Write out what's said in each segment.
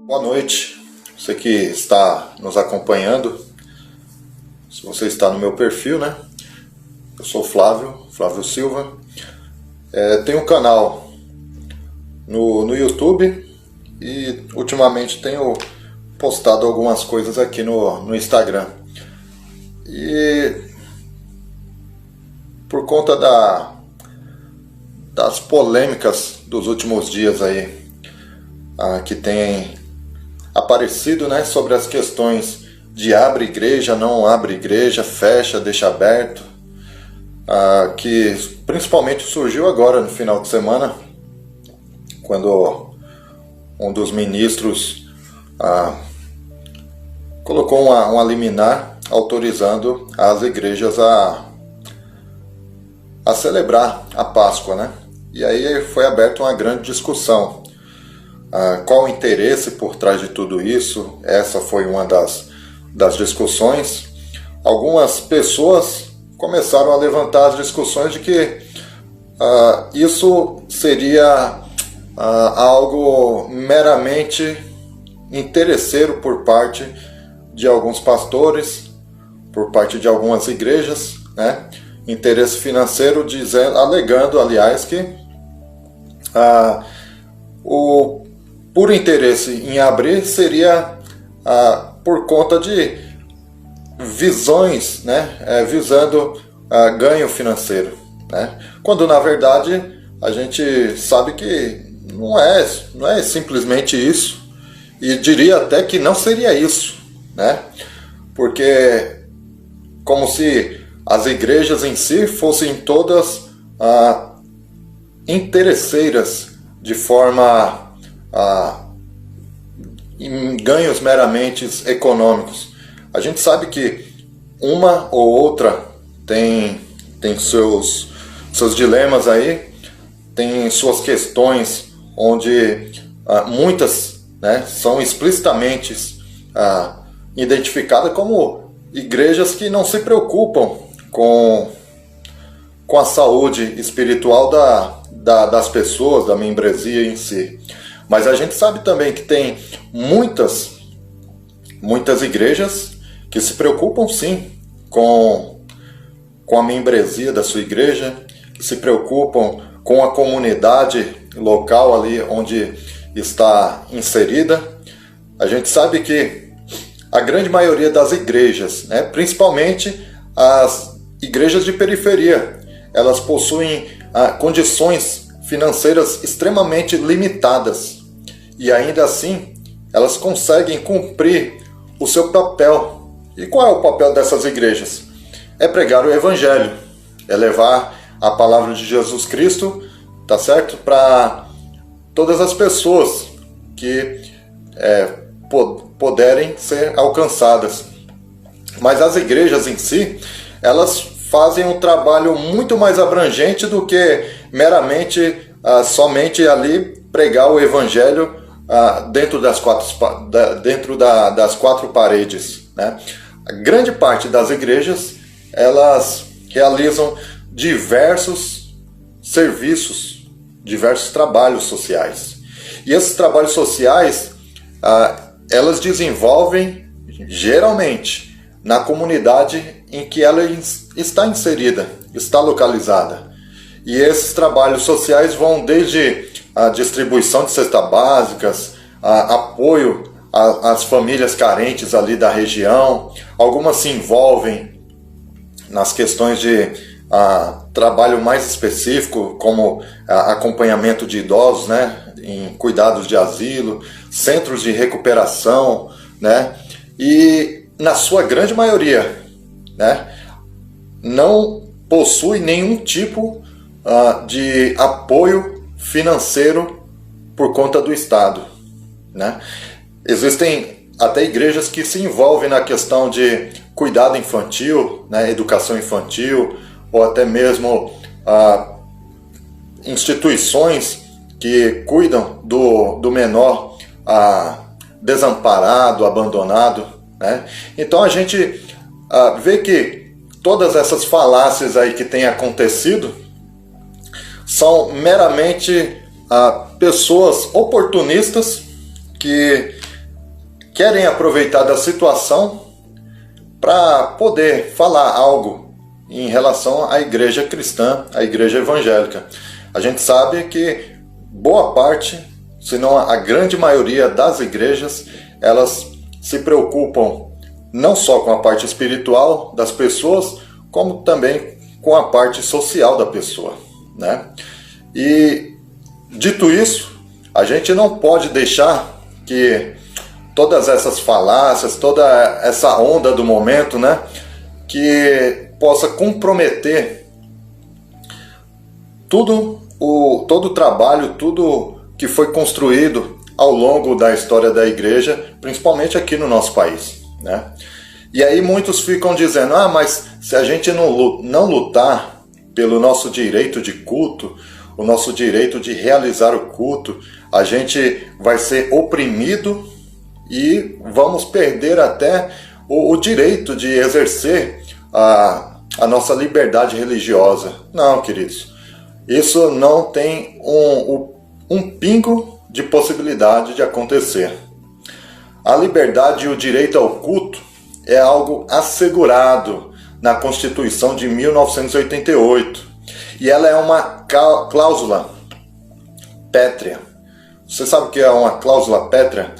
Boa noite, você que está nos acompanhando. Se você está no meu perfil, né? Eu sou Flávio Silva. Tenho um canal no YouTube e ultimamente tenho postado algumas coisas aqui no Instagram. E por conta das polêmicas dos últimos dias aí, que tem aparecido, né, sobre as questões de abre igreja, não abre igreja, fecha, deixa aberto, que principalmente surgiu agora no final de semana, quando um dos ministros colocou uma liminar autorizando as igrejas a celebrar a Páscoa, né? E aí foi aberta uma grande discussão. Qual o interesse por trás de tudo isso? Essa foi uma das discussões. Algumas pessoas começaram a levantar as discussões de que isso seria algo meramente interesseiro por parte de alguns pastores, por parte de algumas igrejas, né? Interesse financeiro, alegando, aliás, que o puro interesse em abrir seria por conta de visões, né? Visando ganho financeiro, né? Quando na verdade a gente sabe que não é simplesmente isso, e diria até que não seria isso, né? Porque como se as igrejas em si fossem todas interesseiras de forma em ganhos meramente econômicos. A gente sabe que uma ou outra tem seus dilemas aí, tem suas questões onde muitas, né, são explicitamente identificadas como igrejas que não se preocupam com a saúde espiritual das pessoas, da membresia em si. Mas a gente sabe também que tem muitas igrejas que se preocupam sim com a membresia da sua igreja, que se preocupam com a comunidade local ali onde está inserida. A gente sabe que a grande maioria das igrejas, né, principalmente as igrejas de periferia, elas possuem condições financeiras extremamente limitadas, e ainda assim elas conseguem cumprir o seu papel. E qual é o papel dessas igrejas? É pregar o evangelho, é levar a palavra de Jesus Cristo, tá certo, para todas as pessoas que puderem ser alcançadas. Mas as igrejas em si, elas fazem um trabalho muito mais abrangente do que meramente somente ali pregar o evangelho dentro das quatro paredes, né? A grande parte das igrejas, elas realizam diversos serviços, diversos trabalhos sociais. E esses trabalhos sociais, elas desenvolvem geralmente na comunidade em que ela está inserida, está localizada. E esses trabalhos sociais vão desde a distribuição de cestas básicas, apoio às famílias carentes ali da região. Algumas se envolvem nas questões de trabalho mais específico, como acompanhamento de idosos, né, em cuidados de asilo, centros de recuperação, né, e na sua grande maioria, né, não possui nenhum tipo de apoio financeiro por conta do Estado, né? Existem até igrejas que se envolvem na questão de cuidado infantil, né, educação infantil, ou até mesmo instituições que cuidam do menor desamparado, abandonado, né? Então a gente vê que todas essas falácias aí que têm acontecido são meramente pessoas oportunistas que querem aproveitar da situação para poder falar algo em relação à igreja cristã, à igreja evangélica. A gente sabe que boa parte, se não a grande maioria das igrejas, elas se preocupam não só com a parte espiritual das pessoas, como também com a parte social da pessoa, né? E dito isso, a gente não pode deixar que todas essas falácias, toda essa onda do momento, né, que possa comprometer todo o trabalho, tudo que foi construído ao longo da história da igreja, principalmente aqui no nosso país, né? E aí muitos ficam dizendo, mas se a gente não lutar pelo nosso direito de culto, o nosso direito de realizar o culto, a gente vai ser oprimido e vamos perder até o direito de exercer a nossa liberdade religiosa. Não, queridos, isso não tem um pingo de possibilidade de acontecer. A liberdade e o direito ao culto é algo assegurado na Constituição de 1988 e ela é uma cláusula pétrea. Você sabe o que é uma cláusula pétrea?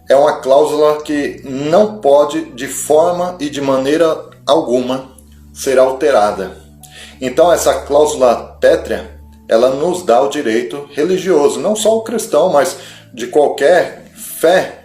É uma cláusula que não pode, de forma e de maneira alguma, ser alterada. Então essa cláusula pétrea, ela nos dá o direito religioso, não só o cristão, mas de qualquer fé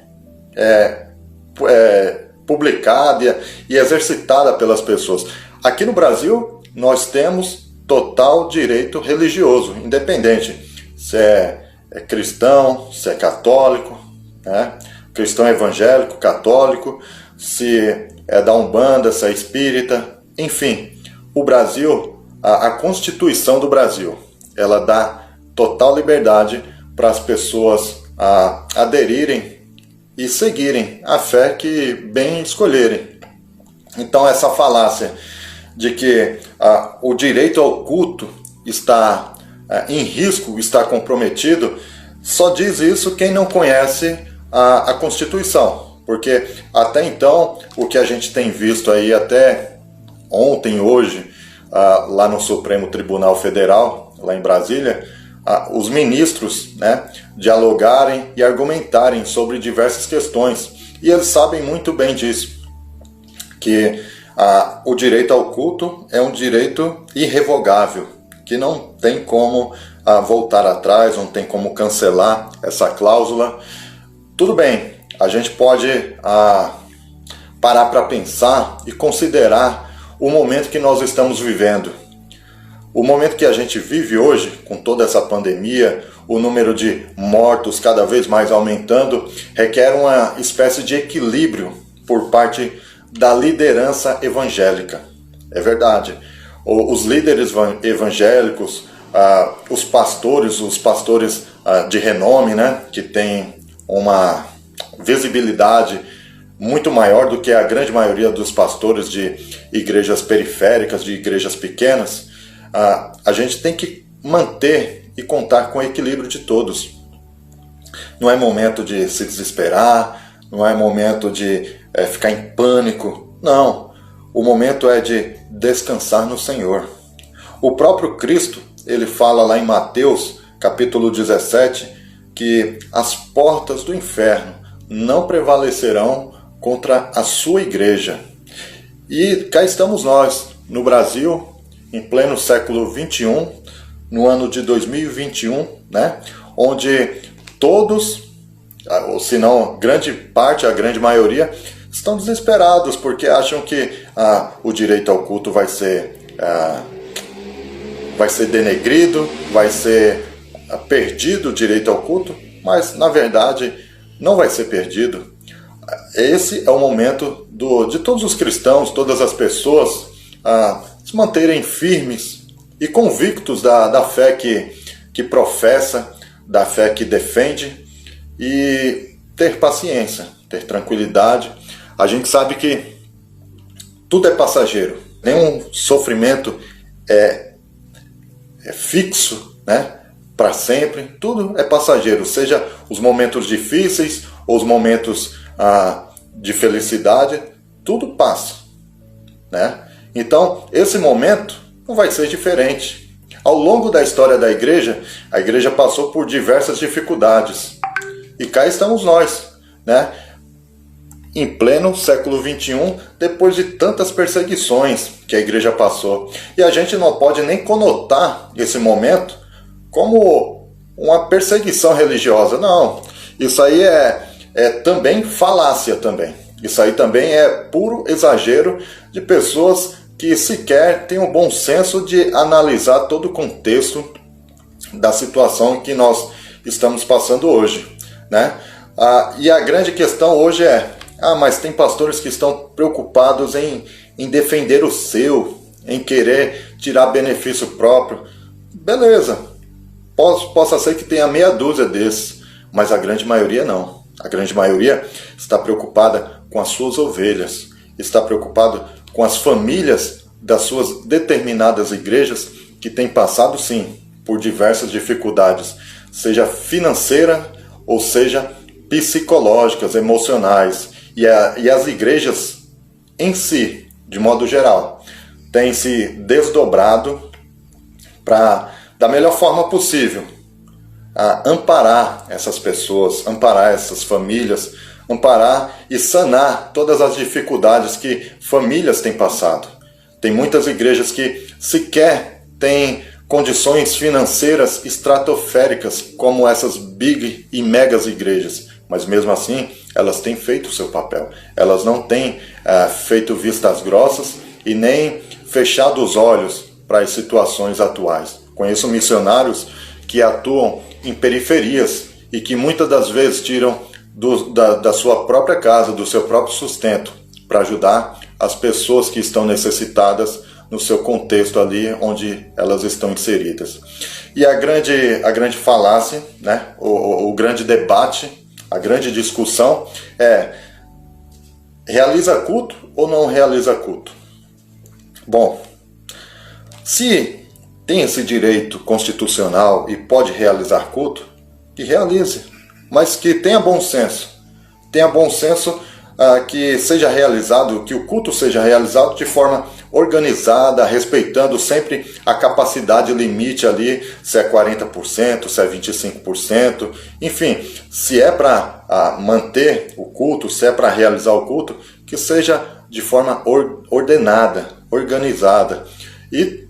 publicada e exercitada pelas pessoas. Aqui no Brasil, nós temos total direito religioso, independente se é cristão, se é católico, né? Cristão evangélico, católico, se é da Umbanda, se é espírita, enfim. O Brasil, a Constituição do Brasil, ela dá total liberdade para as pessoas aderirem e seguirem a fé que bem escolherem. Então essa falácia de que o direito ao culto está em risco, está comprometido, só diz isso quem não conhece a Constituição, porque até então o que a gente tem visto aí até ontem, hoje, lá no Supremo Tribunal Federal, lá em Brasília, os ministros, né, dialogarem e argumentarem sobre diversas questões, e eles sabem muito bem disso, que o direito ao culto é um direito irrevogável, que não tem como voltar atrás, não tem como cancelar essa cláusula. Tudo bem, a gente pode parar para pensar e considerar o momento que nós estamos vivendo. O momento que a gente vive hoje, com toda essa pandemia, o número de mortos cada vez mais aumentando, requer uma espécie de equilíbrio por parte da liderança evangélica. É verdade. Os líderes evangélicos, os pastores de renome, né, que têm uma visibilidade muito maior do que a grande maioria dos pastores de igrejas periféricas, de igrejas pequenas, a gente tem que manter e contar com o equilíbrio de todos. Não é momento de se desesperar, não é momento de ficar em pânico, não. O momento é de descansar no Senhor. O próprio Cristo, ele fala lá em Mateus, capítulo 17, que as portas do inferno não prevalecerão contra a sua igreja. E cá estamos nós, no Brasil, em pleno século XXI, no ano de 2021, né, onde todos, ou se não grande parte, a grande maioria, estão desesperados porque acham que o direito ao culto vai ser denegrido, vai ser perdido o direito ao culto, mas na verdade não vai ser perdido. Esse é o momento de todos os cristãos, todas as pessoas se manterem firmes e convictos da fé que professa, da fé que defende, e ter paciência, ter tranquilidade. A gente sabe que tudo é passageiro, nenhum sofrimento é fixo, né, para sempre. Tudo é passageiro, seja os momentos difíceis ou os momentos de felicidade, tudo passa, né? Então, esse momento não vai ser diferente. Ao longo da história da igreja, a igreja passou por diversas dificuldades. E cá estamos nós, né? Em pleno século XXI, depois de tantas perseguições que a igreja passou. E a gente não pode nem conotar esse momento como uma perseguição religiosa. Não, isso aí é também falácia também. Isso aí também é puro exagero de pessoas que sequer têm o bom senso de analisar todo o contexto da situação que nós estamos passando hoje, né? E a grande questão hoje mas tem pastores que estão preocupados em defender o seu, em querer tirar benefício próprio. Beleza, possa ser que tenha meia dúzia desses, mas a grande maioria não. A grande maioria está preocupada com as suas ovelhas, está preocupado com as famílias das suas determinadas igrejas que têm passado, sim, por diversas dificuldades, seja financeira ou seja psicológicas, emocionais. E as igrejas em si, de modo geral, têm se desdobrado para, da melhor forma possível, amparar essas pessoas, amparar essas famílias, amparar e sanar todas as dificuldades que famílias têm passado. Tem muitas igrejas que sequer têm condições financeiras estratosféricas como essas big e megas igrejas, mas mesmo assim elas têm feito o seu papel. Elas não têm feito vistas grossas e nem fechado os olhos para as situações atuais. Conheço missionários que atuam em periferias e que muitas das vezes tiram da sua própria casa, do seu próprio sustento, para ajudar as pessoas que estão necessitadas no seu contexto ali onde elas estão inseridas. E a grande falácia, né, o grande debate, a grande discussão realiza culto ou não realiza culto? Bom, se tem esse direito constitucional e pode realizar culto, que realize, mas que tenha bom senso. Tenha bom senso que seja realizado, que o culto seja realizado de forma organizada, respeitando sempre a capacidade limite ali, se é 40%, se é 25%, enfim, se é para manter o culto, se é para realizar o culto, que seja de forma ordenada, organizada e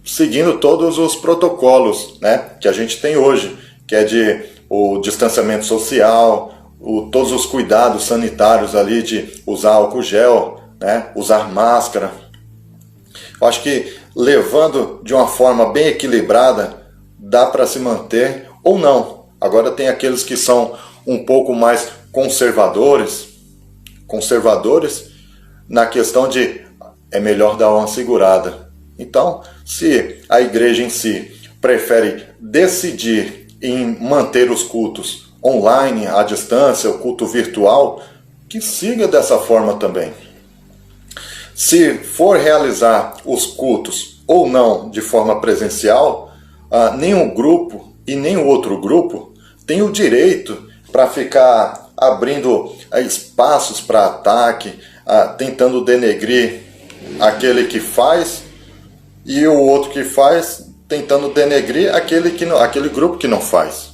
seguindo todos os protocolos, né, que a gente tem hoje, que é de o distanciamento social, todos os cuidados sanitários ali de usar álcool gel, né, usar máscara. Eu acho que levando de uma forma bem equilibrada, dá para se manter ou não. Agora tem aqueles que são um pouco mais conservadores na questão de é melhor dar uma segurada. Então, se a igreja em si prefere decidir em manter os cultos online, à distância, o culto virtual, que siga dessa forma também. Se for realizar os cultos ou não de forma presencial, nenhum grupo e nenhum outro grupo tem o direito para ficar abrindo espaços para ataque, tentando denegrir aquele que faz e o outro que faz tentando denegrir aquele grupo que não faz.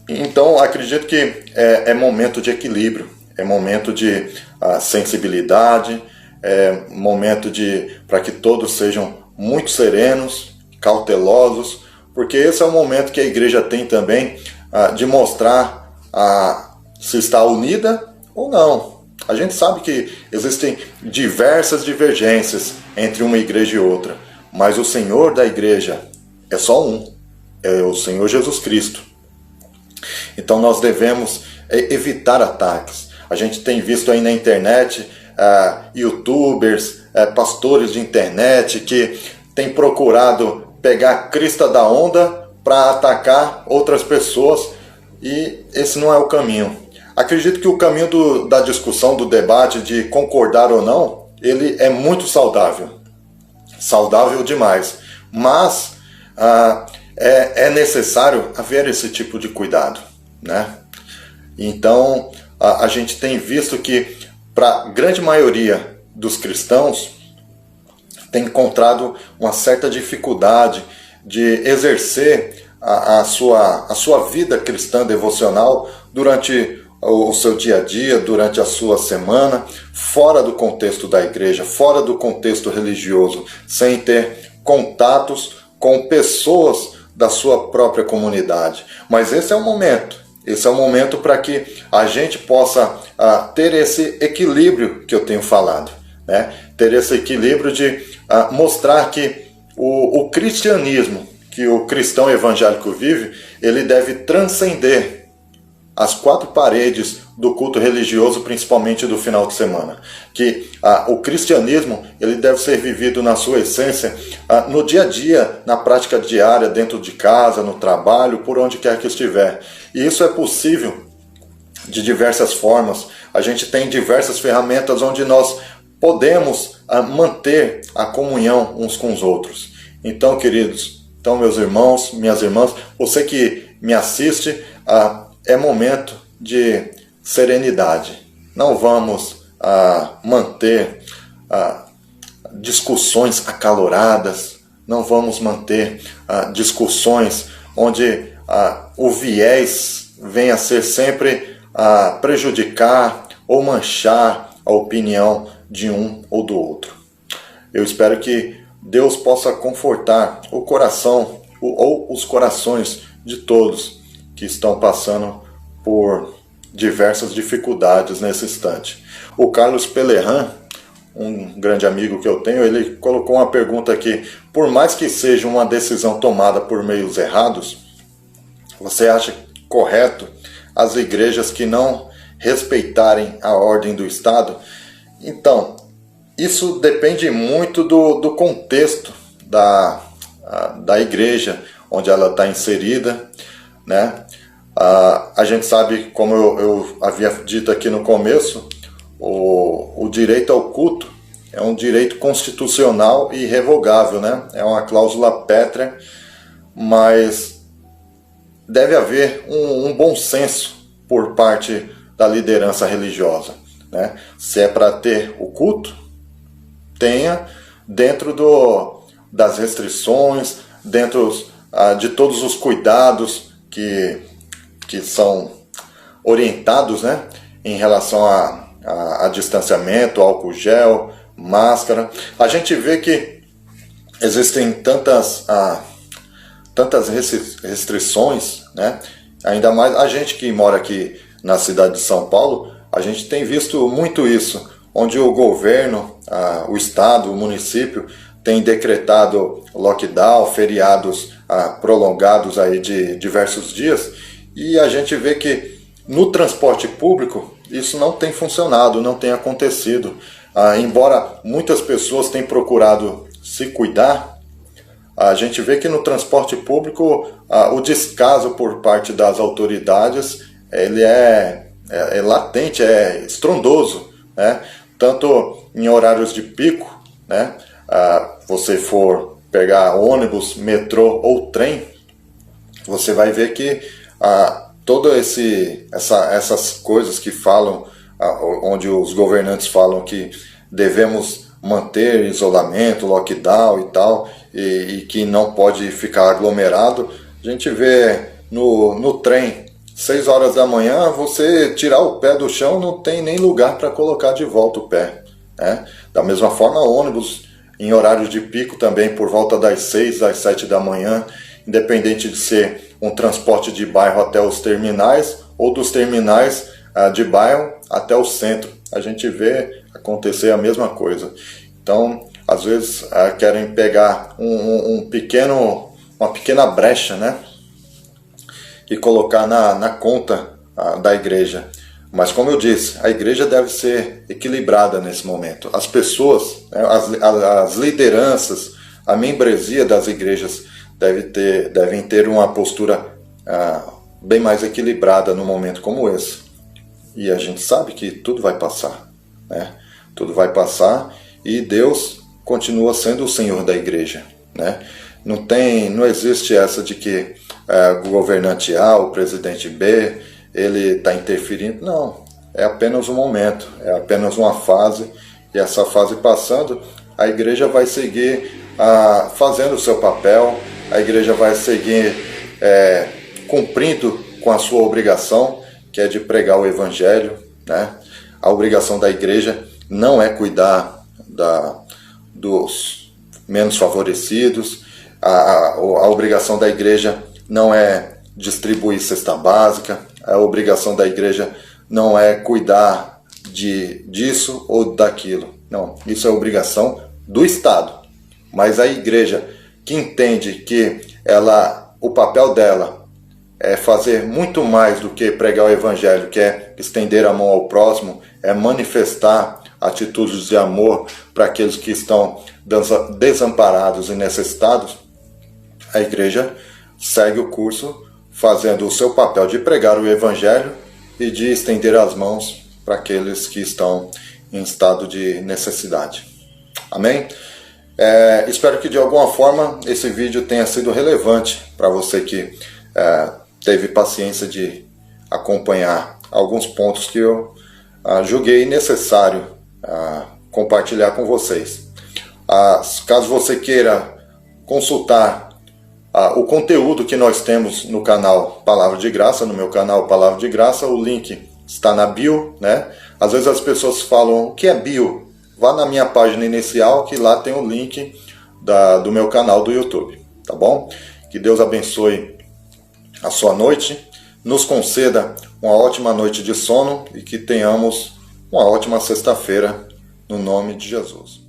Então, acredito que é momento de equilíbrio, é momento de sensibilidade, é momento para que todos sejam muito serenos, cautelosos, porque esse é o momento que a igreja tem também de mostrar se está unida ou não. A gente sabe que existem diversas divergências entre uma igreja e outra, mas o Senhor da igreja é só um, é o Senhor Jesus Cristo. Então nós devemos evitar ataques. A gente tem visto aí na internet youtubers, pastores de internet que têm procurado pegar a crista da onda para atacar outras pessoas, e esse não é o caminho. Acredito que o caminho da discussão, do debate, de concordar ou não, ele é muito saudável. Saudável demais. Mas é necessário haver esse tipo de cuidado, né? Então, a gente tem visto que, para a grande maioria dos cristãos, tem encontrado uma certa dificuldade de exercer a sua vida cristã devocional durante o seu dia a dia, durante a sua semana, fora do contexto da igreja, fora do contexto religioso, sem ter contatos com pessoas da sua própria comunidade. Mas esse é o momento para que a gente possa ter esse equilíbrio que eu tenho falado, né? Ter esse equilíbrio de mostrar que o cristianismo que o cristão evangélico vive, ele deve transcender as quatro paredes do culto religioso, principalmente do final de semana. Que o cristianismo, ele deve ser vivido na sua essência, no dia a dia, na prática diária, dentro de casa, no trabalho, por onde quer que estiver. E isso é possível de diversas formas. A gente tem diversas ferramentas onde nós podemos manter a comunhão uns com os outros. Então, queridos, meus irmãos, minhas irmãs, você que me assiste, é momento de serenidade. Não vamos manter discussões acaloradas, não vamos manter discussões onde o viés venha a ser sempre prejudicar ou manchar a opinião de um ou do outro. Eu espero que Deus possa confortar o coração ou os corações de todos que estão passando por diversas dificuldades nesse instante. O Carlos Pelerran, um grande amigo que eu tenho, ele colocou uma pergunta aqui: por mais que seja uma decisão tomada por meios errados, você acha correto as igrejas que não respeitarem a ordem do Estado? Então, isso depende muito do contexto da igreja onde ela está inserida, né? A gente sabe, como eu havia dito aqui no começo, o direito ao culto é um direito constitucional e irrevogável, né? É uma cláusula pétrea, mas deve haver um bom senso por parte da liderança religiosa, né? Se é para ter o culto, tenha dentro das restrições, dentro de todos os cuidados que são orientados, né, em relação a distanciamento, álcool gel, máscara. A gente vê que existem tantas restrições, né? Ainda mais a gente que mora aqui na cidade de São Paulo, a gente tem visto muito isso, onde o governo, o estado, o município tem decretado lockdown, feriados prolongados aí de diversos dias, e a gente vê que no transporte público isso não tem funcionado, não tem acontecido. Embora muitas pessoas tenham procurado se cuidar, a gente vê que no transporte público o descaso por parte das autoridades ele é latente, é estrondoso, né? Tanto em horários de pico, né? Você for pegar ônibus, metrô ou trem, você vai ver que todas essas coisas que falam, onde os governantes falam que devemos manter isolamento, lockdown e tal, e que não pode ficar aglomerado, a gente vê no trem, 6 horas da manhã, você tirar o pé do chão, não tem nem lugar para colocar de volta o pé, né? Da mesma forma, ônibus em horários de pico também, por volta das 6 às 7 da manhã, independente de ser um transporte de bairro até os terminais, ou dos terminais de bairro até o centro. A gente vê acontecer a mesma coisa. Então, às vezes, querem pegar uma pequena brecha, né? E colocar na conta da igreja. Mas, como eu disse, a igreja deve ser equilibrada nesse momento. As pessoas, né, as lideranças, a membresia das igrejas devem ter uma postura bem mais equilibrada num momento como esse. E a gente sabe que tudo vai passar, né? Tudo vai passar e Deus continua sendo o Senhor da igreja, né? Não existe essa de que o governante A, o presidente B, ele está interferindo. Não, é apenas um momento, é apenas uma fase, e essa fase passando, a igreja vai seguir fazendo o seu papel, a igreja vai seguir cumprindo com a sua obrigação, que é de pregar o evangelho, né? A obrigação da igreja não é cuidar dos menos favorecidos, a obrigação da igreja não é distribuir cesta básica, a obrigação da igreja não é cuidar disso ou daquilo. Não, isso é obrigação do Estado. Mas a igreja que entende que o papel dela é fazer muito mais do que pregar o evangelho, que é estender a mão ao próximo, é manifestar atitudes de amor para aqueles que estão desamparados e necessitados, a igreja segue o curso fazendo o seu papel de pregar o evangelho e de estender as mãos para aqueles que estão em estado de necessidade. Amém? Espero que de alguma forma esse vídeo tenha sido relevante para você que teve paciência de acompanhar alguns pontos que eu julguei necessário compartilhar com vocês. Caso você queira consultar o conteúdo que nós temos no canal Palavra de Graça, no meu canal Palavra de Graça, o link está na bio, né? Às vezes as pessoas falam, o que é bio? Vá na minha página inicial, que lá tem o link do meu canal do YouTube, tá bom? Que Deus abençoe a sua noite, nos conceda uma ótima noite de sono e que tenhamos uma ótima sexta-feira, no nome de Jesus.